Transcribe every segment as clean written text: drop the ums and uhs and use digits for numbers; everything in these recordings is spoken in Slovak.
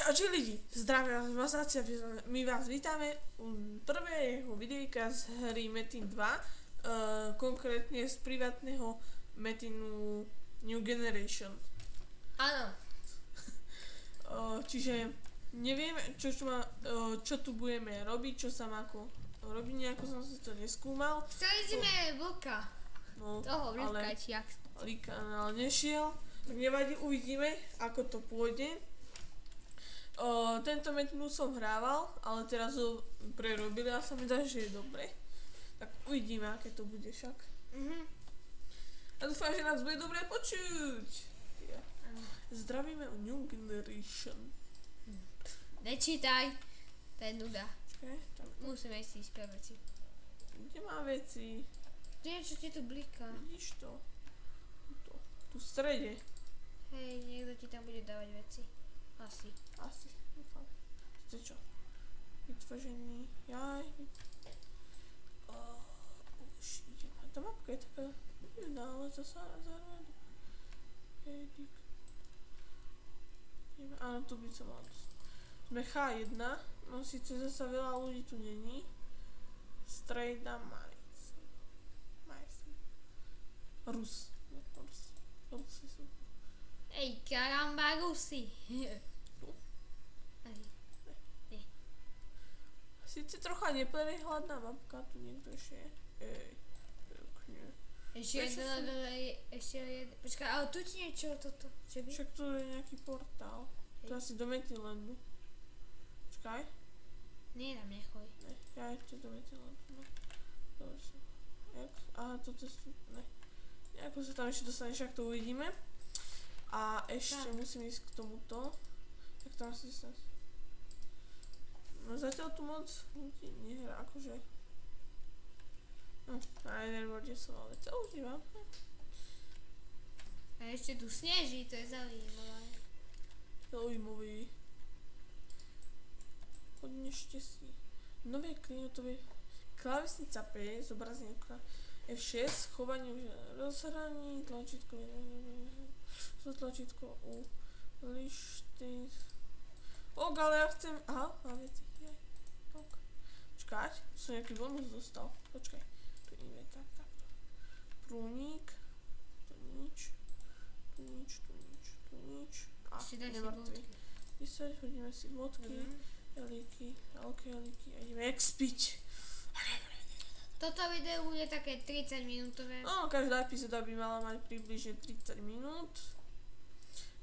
Čauči lidi, zdravím vás Masácia, my vás vítame u prvého videjka z hry Metin 2, konkrétne z privátneho Metinu New Generation. Áno. Čiže neviem, čo tu budeme robiť, čo sa má ako robiť, nejako som si to neskúmal. Chceli sme vlka. No, toho vlka, či jak. Ale nešiel, tak nevadí, uvidíme, ako to pôjde. Tento Metin som hrával, ale teraz ho prerobili a sa mi dá, že je dobre. Tak uvidíme, aké to bude však. A dúfam, že nás bude dobre počuť. Zdravíme u New Generation. Nečítaj, to je nuda. Okay, musíme si ísť pre veci. Kde má veci? Niečo ti tu bliká. Vidíš to? Tu v strede. Hej, niekto ti tam bude dávať veci. Asi, dúfam. To čo? Vytvořený, už idem. A tá mapka je taká divná, ale zasa zároveň. Áno, tu by som mal dosť. Sme H1, no síce zasa veľa ľudí tu není. Strejda Majs. Rusy sú. Ej, karamba, Rusy. Sice trocha neprehľadná mapka, tu niekto ešte je. Pekne. Ešte jeden, počkaj, ale tu ti niečo toto, že by? Však tu je nejaký portál. To asi do Metinlandu. Počkaj. Nie, tam nechoj. Ne, ja ešte do Metinlandu, no. Dobre som. Aha, toto sú, ne. Nejako sa tam ešte dostane, však to uvidíme. A ešte musím ísť k tomuto. Tak tam si sa... No zatiaľ tu moc ľudí nehrá, akože... No, na jeden bode som ale to užívam. A ešte tu sneží, to je zaujímavé. Zaujímavý. Hodne šťastí. Nové klinotové klávesnica P, zobrazenie F6, chovanie už rozhraní, tlačítko U, lišty... Ale ja chcem... Aha, mám veci. Počkať, som nejaký bonus dostal. Počkaj, tu ideme takto. Prúnik, tu nič. Nemrtvý. 10, hodíme si bodky, elíky a ideme expiť. Toto video bude také 30 minútové. No, každá epizóda by mala mať približne 30 minút.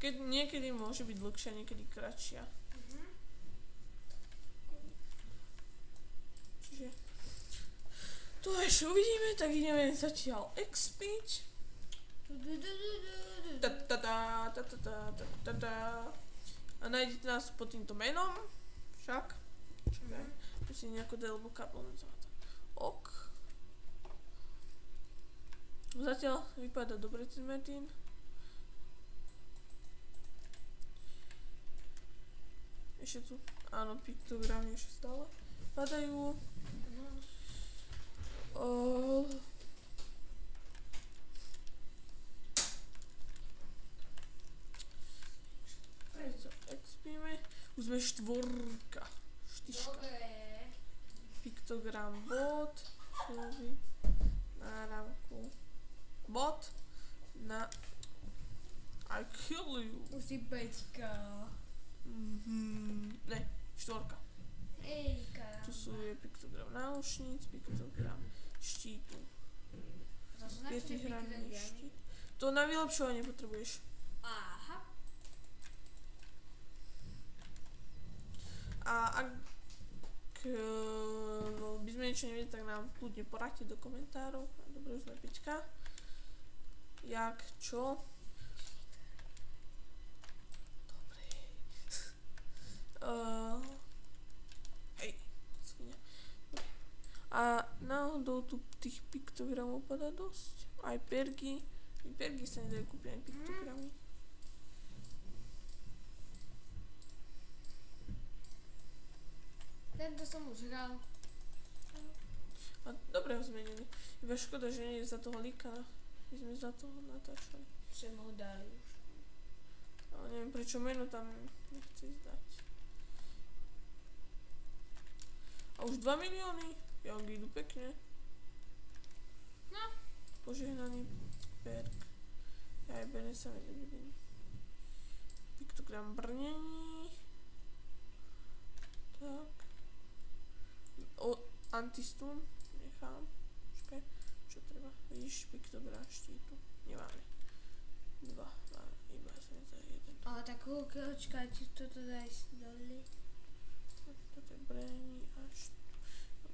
Niekedy môže byť dlhšia, niekedy kratšia. Čiže to ešte uvidíme, tak ideme zatiaľ expiť. A nájdete nás pod týmto menom. Však. Čakaj, tu si nejako delbu kabelizovať. Ok. Zatiaľ vypadá dobre ten Metin. Ešte tu, áno, piktogramy ešte stále padajú. Expíme. Už sme štvorka. Piktogram bot. Náramku. Bot. Na... I kill you. Už si peťka. Ne, štvorka. Ej, karamba. Tu sú je piktogram náušníc, piktogram štítu. Piatihranný štít. To na vylepšovanie potrebuješ. Aha. A ak by sme niečo nevedeli, tak nám kľudne poradte do komentárov. Dobre, už sme pička. Jak, čo? Hej, svinia. A náhodou tu tých piktogramov padá dosť. Aj pergy. Pergy sa nedajú kúpiť aj piktogramy. Tento som už hral. A dobre ho zmenili. Iba škoda, že nie je za toho líka. My sme za toho natáčali. Že ho dali už. Ale neviem prečo meno tam nechce ísť dať. už 2 milióny. Jak idú pekne. No. Požehnaný perk. Ja aj bene sa nevidím. Piktogram brnení. Tak. Antistun nechám. Počkaj, čo treba? Vidíš, piktogram štítu. Nemáme. 2, máme iba sme za 1. Ale tak počkajte, toto daj si doli. Toto je brnení až tu.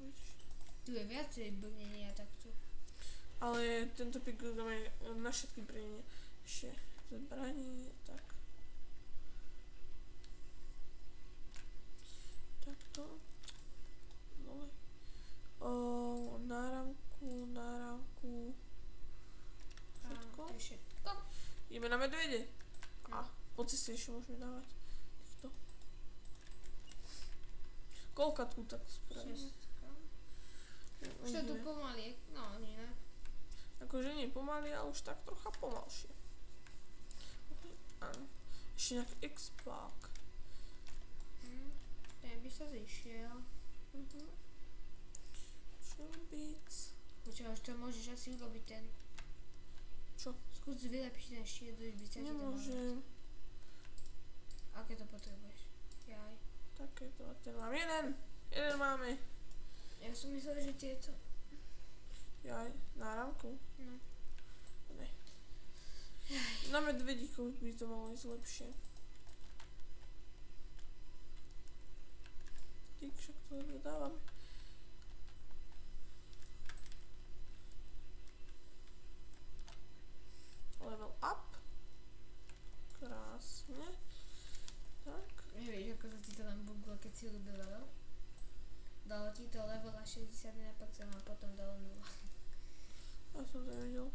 Vidíš. Tu je viacej brnenia takto. Ale tento piktogram je na všetky brnenie. Ešte zbraní, tak. Takto. Dole. Náramku. Všetko. To je všetko. Ideme na medvede. A po ceste ešte môžeme dávať týchto. Koľka tu tak spravíme? 6. Už to tu pomaly, no nie. Akože nie pomaly, ale už tak trocha pomalšie. Áno. Ešte nejaký X-Pack. Ten by sa zišiel. Čo byť? Počúvaj, už to môžeš asi urobiť ten. Čo? Skús vylepiť ten štiet, by sa ti to malo. Nemôžem. Aké to potrebuješ? Jaj. Takéto. A ten mám jeden. Jeden máme. Ja som myslel, že tieto. Jaj, náramku. No. Ne. Na medvedíkov by to malo ísť lepšie. Dík, však to dodávame. Level up. Krásne. Tak. Nevieš, ako sa ti to tam buglo, keď si robil level? Dalo ti to level na 61% a potom dalo 0. Ja som to nevedel.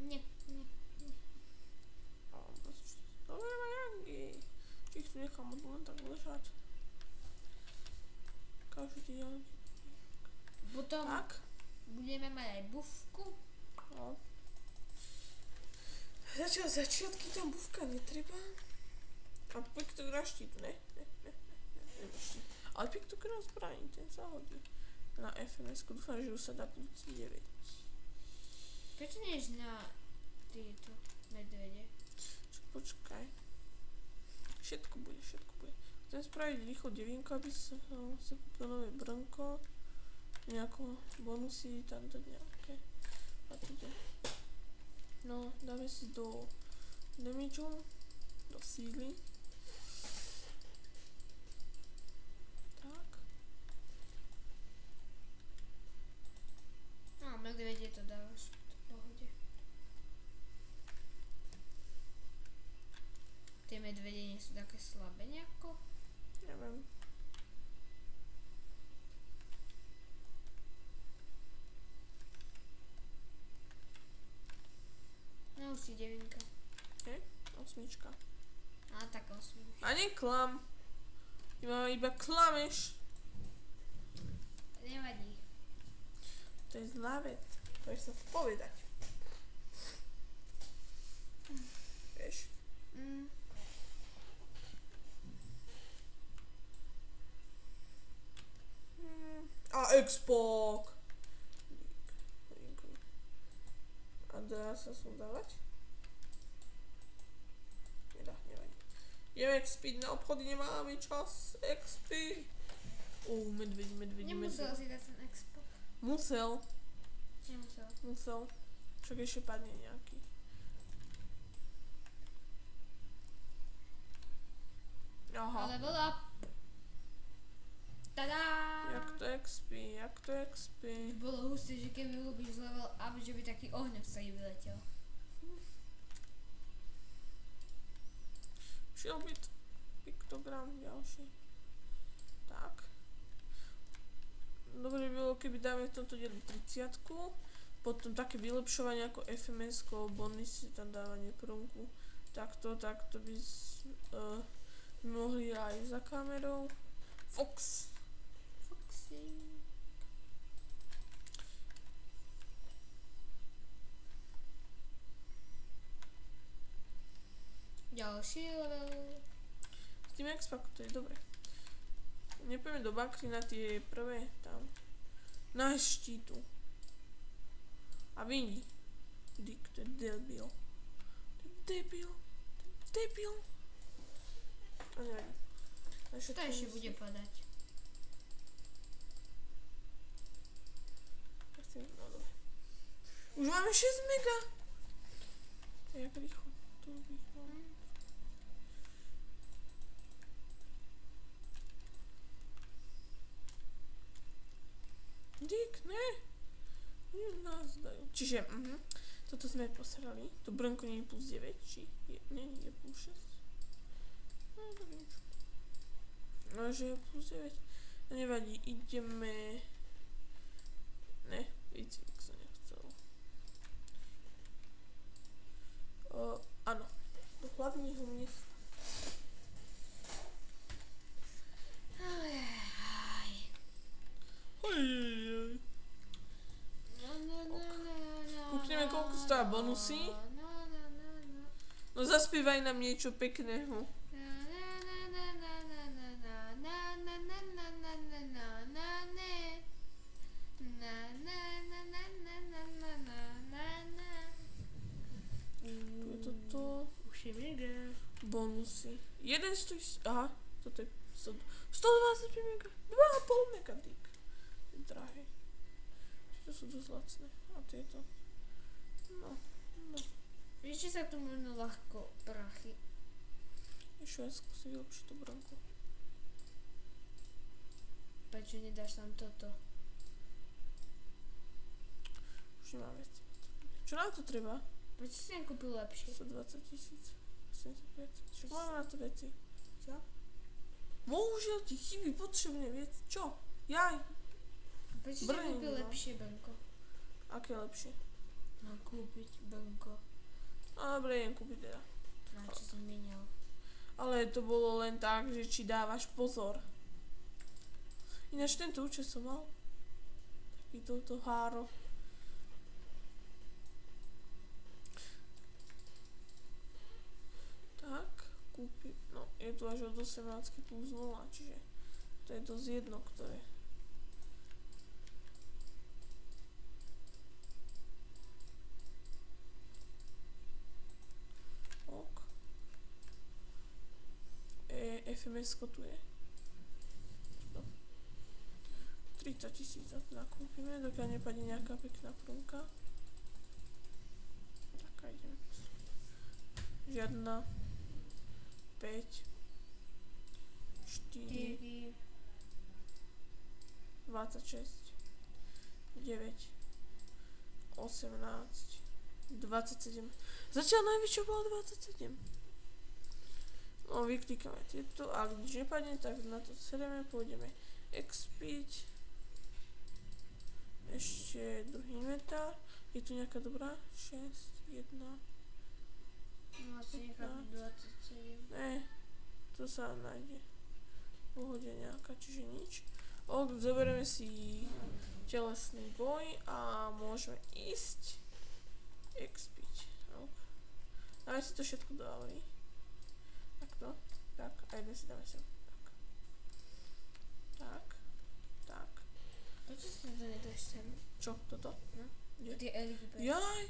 Nie. Dobre, Jangy. Ich tu nechám len tak ležať. Každý Jangy. Potom Tak. budeme mať aj bufku. No. Začal začiatky, tam bufka netreba. A piktogram štítu, ne? Ale piktogram zbraní, ten sa hodí. Na FMS-ku, dúfam, že už sa dá plus 9. Prečo než na tieto medvede? Počkaj. Všetko bude. Chcem spraviť rýchlo devinku, aby som si kúpil nové brnko. Nejako bonusy tam dať nejaké. A teda. No, dáme si do damageu, do síly. Tak. No, medvede to dávaš v pohode. Tie medvede nie sú také slabé nejako? Neviem. No už si 9. Hej, 8. A tak 8. A neklam. Iba klameš. Nevadí. To je zlá vec. Budeš sa spovedať. Vieš? A X-Pack. A dá sa som dávať? Nedá, nevadí. Ideme expiť na obchody, nemáme čas. Expy. Medveď. Nemusel si dať ten expo. Musel. Nemusel. Však ešte padne nejaký. Aha. Level up. Tada! Jak to expí. Bolo husté, že keby urobíš level up, že by taký ohňok sa jej vyletel. Shieldbit. Piktogram ďalší. Tak. Dobre by bolo, keby dáme v tomto dieli 30-ku. Potom také vylepšovanie ako FMS-ko, bonusy tam dávanie promku. Takto by mohli aj za kamerou. Foxy. Ďalší level. tým expaku, to je dobre. Nepojeme do bakry na tie prvé tam. Na štítu. A vidí. Dick, to je debil. To je debil. To je debil. A nevadí. To ešte bude padať. No dobre. Už máme 6 mega. Jak rýchlo. Tu rýchlo. Dick, ne. Nás dajú. Čiže, toto sme posrali. To brnko nie je plus 9, či? Nie, je plus 6. No, to nič. No, že je plus 9. No, nevadí, ideme... Ne, výcvik som nechcel. Áno, do hlavního miesta. Kúkneme, koľko stojí bonusy. No zaspievaj nám niečo pekného. Tu je toto. Už je mega. Bonusy. Jeden stojí... Aha, toto je 125 mega. 2,5 mega, dick. Drahé. To sú dosť lacné. A tieto. No. Ešte sa tu možno ľahko prachy. Ešte ja skúsim vylepšiť to brnko. Prečo nedáš tam toto? Už nemám veci. Čo nám to treba? Prečo si nekúpil lepšie? 120 000. 85. Však máme na to veci. Čo? Bohužiaľ ti chybí potrebné veci. Čo? Jaj. Prečo si kúpil lepšie brnko? Aké lepšie? Mám kúpiť brnko. No dobre, idem kúpiť teda. Na čo som mienial? Ale to bolo len tak, že či dávaš pozor. Ináč tento účet som mal. Taký toto háro. Tak, kúpi. No, je tu až od 18 plus 0, čiže to je dosť jedno, ktoré. Ok. FMS-ko tu je. No. 30 000 nakúpime, dokiaľ nepadne nejaká pekná prúnka. Tak a ideme. Žiadna. 5. 4. 26. 9. 18. 27. Zatiaľ najvyššia bola 27. No, vyklikáme tieto, ak nič nepadne, tak na to sereme, pôjdeme expiť. Ešte druhý inventár. Je tu nejaká dobrá? 6, 1. No asi necháme 27. Ne, to sa nájde. V pohode nejaká, čiže nič. Ok, zoberieme si telesný boj a môžeme ísť expiť. Ok. Dáme si to všetko do aury. Takto, tak, a jeden si dáme sem. Tak. Prečo si to nedáš sem? Čo, toto? No. Kde? Tie eliky. Jaj!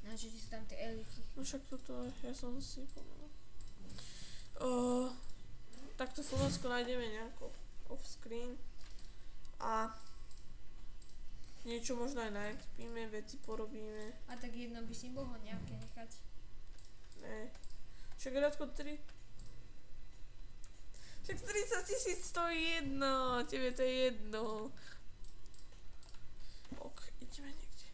Na čo ti sú tam tie eliky? No však toto, ja som si povedal. Takto Slovensko nájdeme nejako off screen a niečo možno aj naexpíme, veci porobíme. A tak jedno by si mohol nejaké nechať. Ne. Však radko 3. Však 30 000 stojí jedno, tebe to je jedno. Ok, ideme niekde.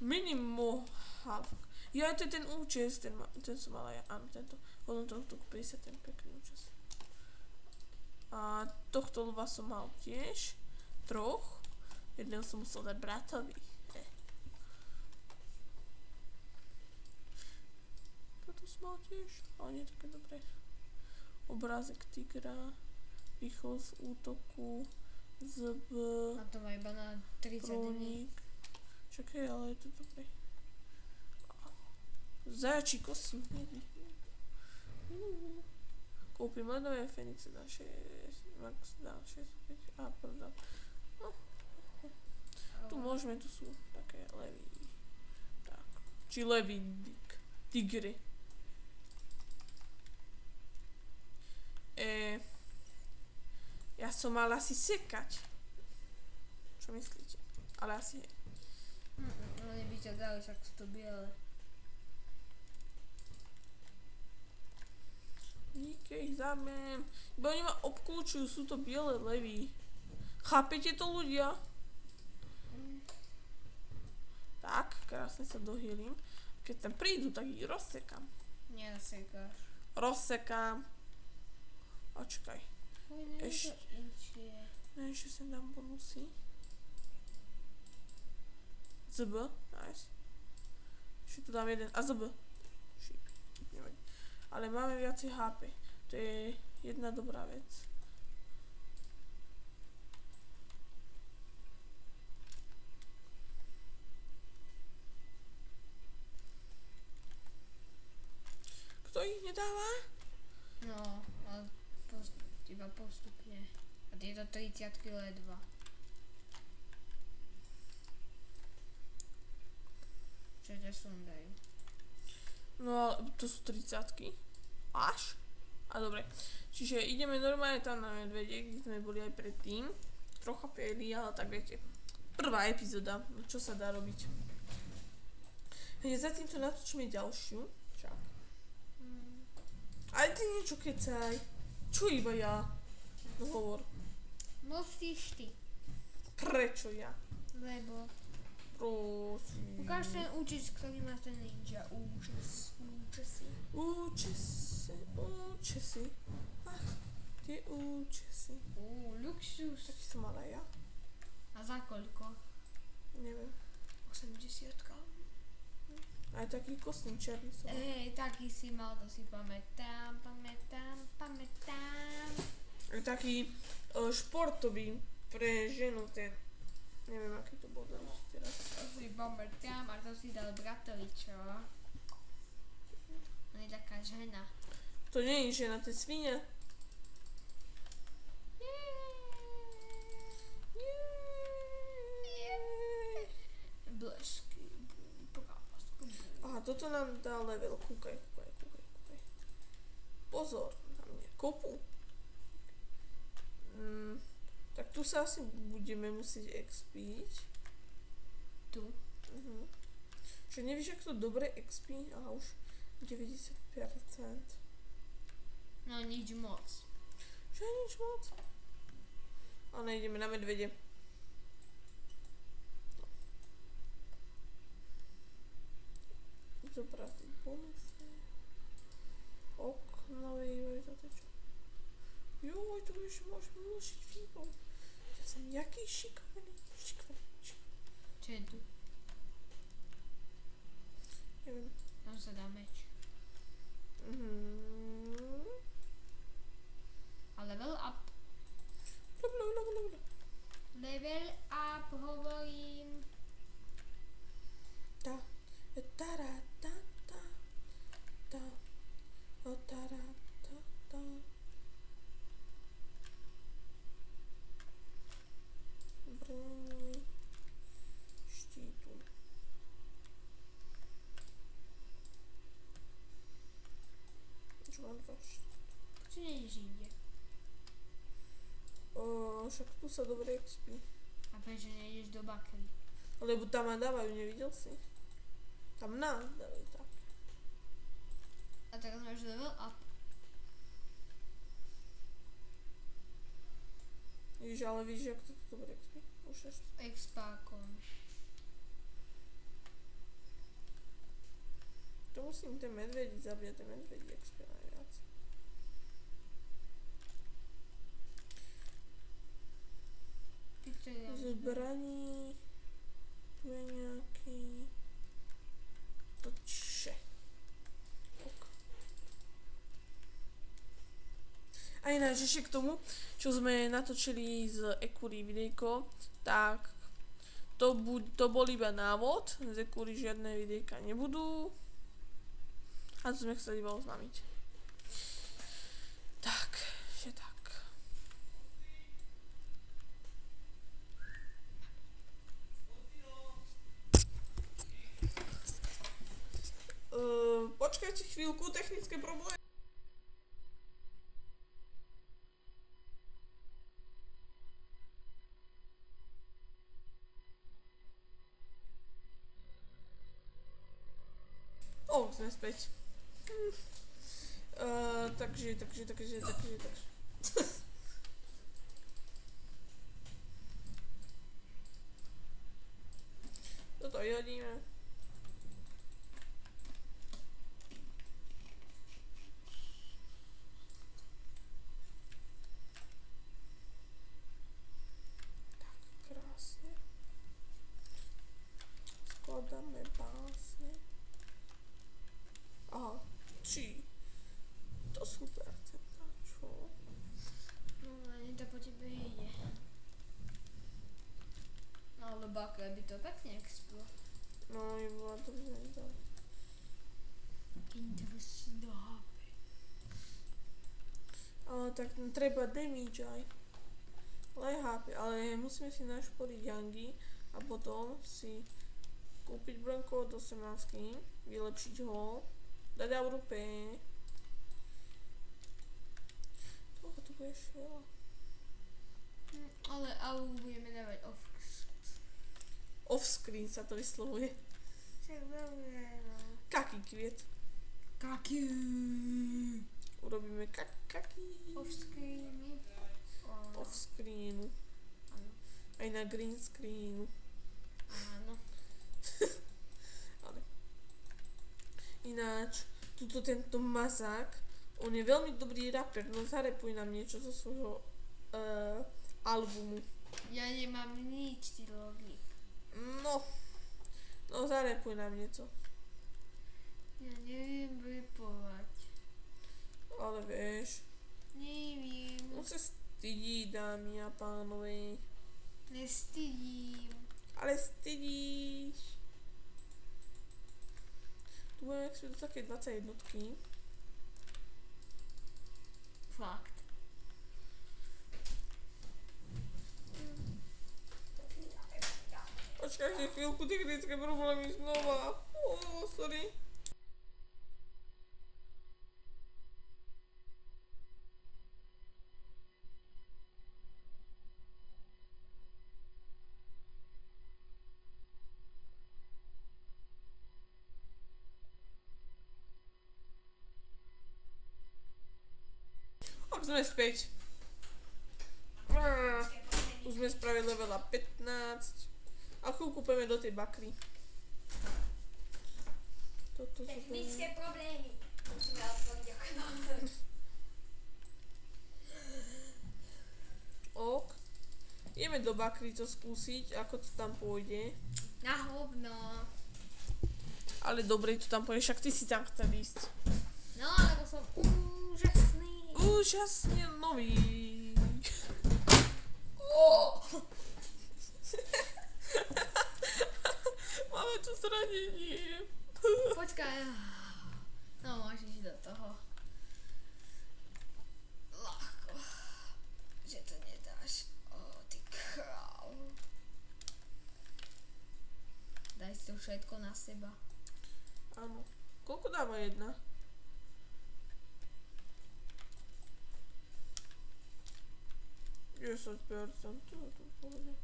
Minimo half. Ja, to je ten účes, ten som mala ja, áno, tento. Potom tohto kúpili sa ten pekný účes. A tohto lva som mal tiež. 3. Jedného som musel dať bratovi. Toto som mal tiež, ale nie je také dobré. Obrázek tigra, rýchlosť útoku, ZB, A to má iba na 30 dní. prúnik. Však hej, ale je to dobré. Zajačí kostým. Kúpim ledové fenice za 6, max dá 6, 5 a prdám. No. Tu môžeme, tu sú také levy. Tak. Či levý tigry. Ja som mal asi sekať. Čo myslíte? Ale asi nie. Oni by ťa dali, však sú to biele. Díky, ich zabiem. Iba oni ma obklúčujú, sú to biele levy. Chápete to, ľudia? Tak, krásne sa dohýlim. Keď tam prídu, tak ich rozsekám. Nesekáš. Rozsekám. Očkaj. Ešte. Ne, ešte sem dám bonusy. ZB, nice. Ešte tu dám jeden. A ZB. Šíp, nevadí. Ale máme viacej HP. To je jedna dobrá vec. Kto ich nedáva? No, ale iba postupne. A tieto 30-ky ledva. Čo ťa sundajú? No ale to sú 30-ky. Až? A dobre. Čiže ideme normálne tam na medvedie, kde sme boli aj predtým. Trocha faily, ale tak viete. Prvá epizóda, čo sa dá robiť. Hej, za týmto natočíme ďalšiu. Čak. Aj ty niečo kecaj. Čo iba ja? No hovor. Musíš ty. Prečo ja? Lebo Prosím. ukáž ten účes, ktorý má ten ninja. Účesy. Účesy. Ach, tie účesy. Luxus. Taký som mala ja. A za koľko? Neviem. 80-ka. Aj taký kostný černý som. Taký si mal, to si pamätám. Aj taký športový pre ženu ten. Neviem, aký to bol teraz. To si pamätám, a to si dal bratovi, čo? On je taká žena. To nie je žena, to je svinia. Blesky, prásk, Aha, toto nám dá level. Kúkaj. Pozor na mňa. Kopu. Tak tu sa asi budeme musieť expiť. Tu? Že nevíš, ak to dobre expí? Aha, už 90%. No nič moc. Že nič moc. Ale ideme na medvede. Zobraziť bonusy. Okno, joj, toto čo? Joj, tu ešte môžeme uložiť výbor. Ja som jaký šikovný. Čo je tu? Neviem. Tam sa dá meč. A level up. Level up, hovorím. Brní štítu. Čo mám dva štítu? Čo nejdeš inde? Však tu sa dobre expí. A prečo nejdeš do bakry? Lebo tam ma dávajú, nevidel si? Tam nám dávajú tak. A teraz máš level up. Víš, ale víš, jak to tu dobre expí? Už ešte. Expákom. To musím ten medvedí zabíjať, ten medvedí expí najviac. Zbraní. Tu je nejaký. Toče. Ok. A ináč ešte k tomu, čo sme natočili z Ekury videjko, tak to bol iba návod, z Ekury žiadne videjka nebudú. A to sme chceli iba oznámiť. Tak. Počkajte chvíľku, technické problémy. Sme späť. Takže. Toto vyhodíme. Tak, krásne. Skladáme básne. Aha, 3. To super, čo? No, ani to po tebe ide. No, ale bakle by to pekne explo. No, je bola to vznietá. Interesný do HP. Ale tak treba damage aj. Ale aj HP, ale musíme si našporiť Yangi a potom si kúpiť Bronco od 18, vylepšiť ho, dať Aurupe. Toho tu budeš veľa. Ale Auru budeme dávať Off-screen sa to vyslovuje. Však dobre, no. Kaký kviet. Kaký. Urobíme kaký. Off-screeny. Off-screenu. Áno. Aj na green screenu. Áno. Ale. Ináč, tento Mazák, on je veľmi dobrý rapper, no zarepuj nám niečo zo svojho albumu. Ja nemám nič, ty logik. No zarepuj nám niečo. Ja neviem repovať. Ale vieš, Neviem. on sa stydí, dámy a pánové. Nestydím. Ale stydíš. Tu budeme ak do také 21. Fakt. Počkajte chvíľku, technické problémy znova. Sorry. Ak sme späť. Už sme spravili levela 15. A chvíľku pôjdeme do tej bakry. Toto sú Technické problémy. Musíme otvoriť okno. Ok. Ideme do bakry to skúsiť, ako to tam pôjde. Na hovno. Ale dobre to tam pôjde, však ty si tam chcel ísť. No, lebo som úžasný. Úžasne nový. Máme tu zranenie. Počkaj. No, môžeš ísť do toho. Ľahko. Že to nedáš. Ty král. Daj si to všetko na seba. Áno. Koľko dáva jedna? %, to pôjde.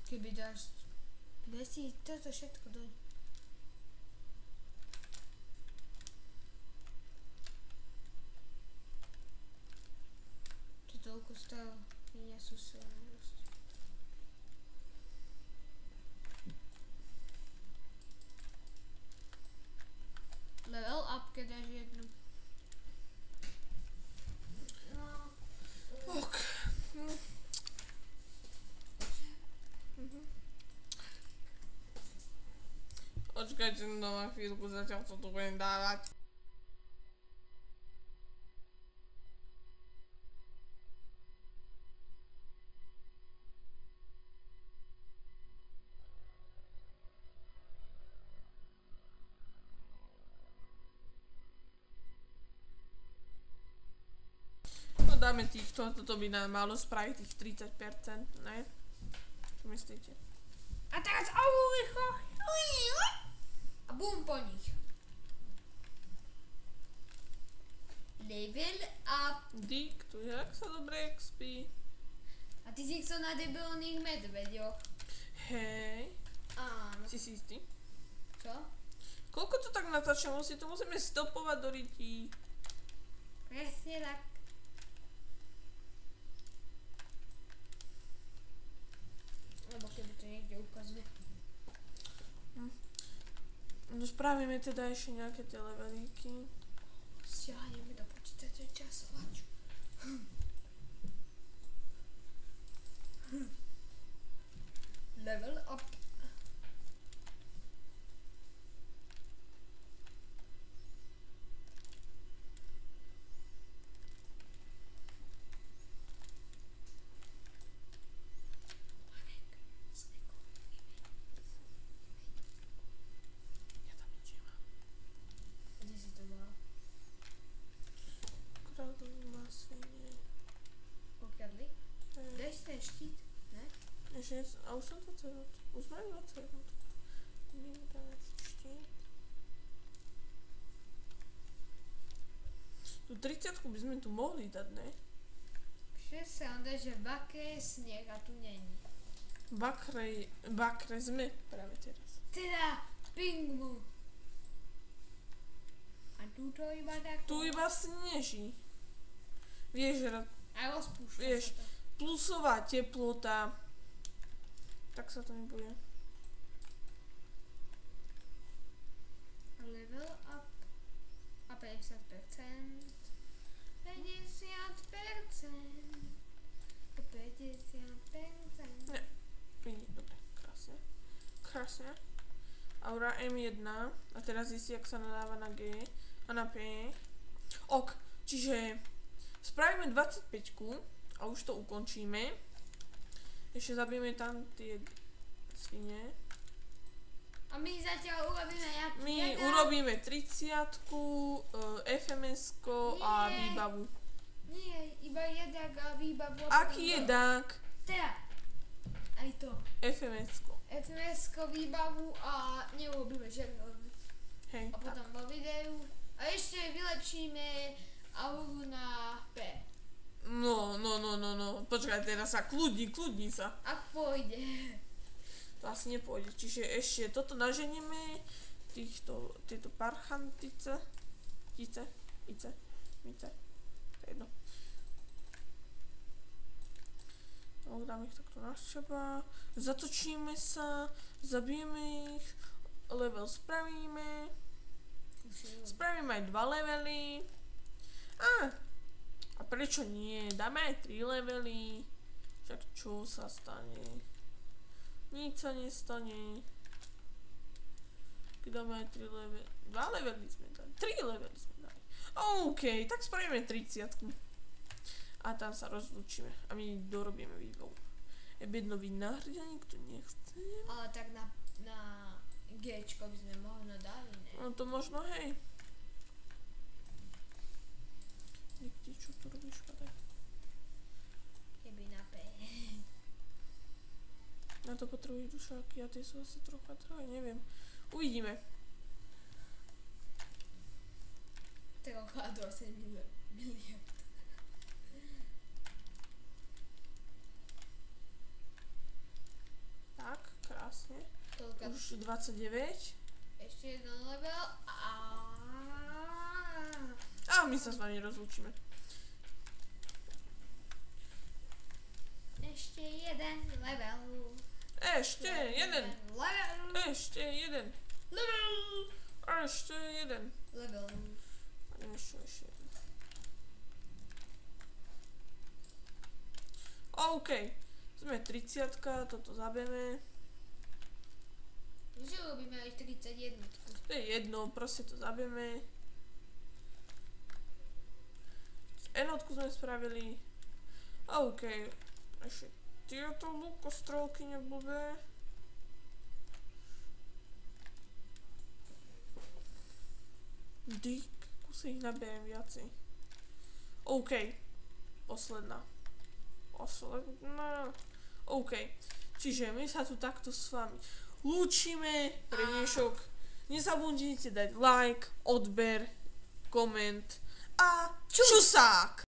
Keby dáš... Daj si toto všetko doň. To toľko stálo. Nie sú silné. Level up, keď dáš jednu. Ok. Počkajte na chvíľku, zatiaľ co tu budem dávať. No dáme týchto, toto by nám malo spraviť tých 30%, ne? Čo myslíte? A teraz rýchlo. A bum po nich. Level up. Diktuj, jak sa dobre expí. A ty si chcel na debilných medveďoch. Hej, Áno. si istý? Čo? Koľko to tak natáčam? Si to musíme stopovať do rytí. Presne tak. Lebo keby to niekde ukazuje. No spravíme teda ešte nejaké tie levelíky. Stiahneme do počítača časovač. Level up. Ja tam nič nemám. Kde si to mal? Kráľovú má svine. Pokradli? Daj si ten štít, ne? Ešte, a už som 20 minút. Už máme 20 minút. Vydávať štít. Tu 30 by sme tu mohli dať, ne? Vše sranda, že v Bakre je sneh a tu není. Bakre sme práve teraz. Teda, pingmu. A tu to iba tak. Tu iba sneží. Vieš, A rozpúšťa vieš. sa to. plusová teplota. Tak sa to nebude. Level up. A 50%. 50%. O 50%. Ne. Vidí, dobre, krásne. Krásne. Aura M1. A teraz zistí, jak sa nadáva na G a na P. Ok, čiže spravíme 25 a už to ukončíme. Ešte zabijeme tam tie svine. A my zatiaľ urobíme jaký My jedák. urobíme 30-ku, FMS-ko a Nie. výbavu. Nie, iba jedák a výbavu. Aký jedák? Teda, aj to. FMS-ko. FMS-ko, výbavu a neurobíme žiadnu. Hej, A tak. potom vo videu. A ešte vylepšíme auru na P. No. Počkaj, teraz sa kľudni sa. Ak pôjde. To asi nepôjde. Čiže ešte toto naženieme. Tieto parchantice. Mice. To je jedno. Dáme ich takto na seba. Zatočíme sa. Zabijeme ich. Level spravíme. Spravíme aj 2 levely. A prečo nie? Dáme aj 3 levely. Však čo sa stane? Nič sa nestane. Keď dáme aj 3 levely. 2 levely sme dali. 3 levely sme dali. OK, tak spravíme 30. A tam sa rozlúčime. A my dorobíme výbavu. Bednový náhradenie, kto nechce. Ale tak na Gčko by sme možno dali, ne? No to možno, hej. Nikde, čo tu robíš, padaj. Keby na P. Na to potrebujú dušáky a tie sú asi trocha drahé, neviem. Uvidíme. Trocha 20 miliard. Tak, krásne. Toľka. Už 29. Ešte jeden level A my sa s vami rozlúčime. Ešte jeden level. Ešte jeden. Level. Ešte jeden. Level. Ešte jeden. Level. Ešte jeden. OK. Sme 30, toto zabijeme. Že robíme aj 31. To je jedno, proste to zabijeme. Enotku sme spravili. OK. Ešte tieto lukostrelky neblbé. Dík, kuse ich nabijem viacej. OK. Posledná. OK. Čiže my sa tu takto s vami lúčime pre dnešok. Nezabudnite dať like, odber, koment a čusák!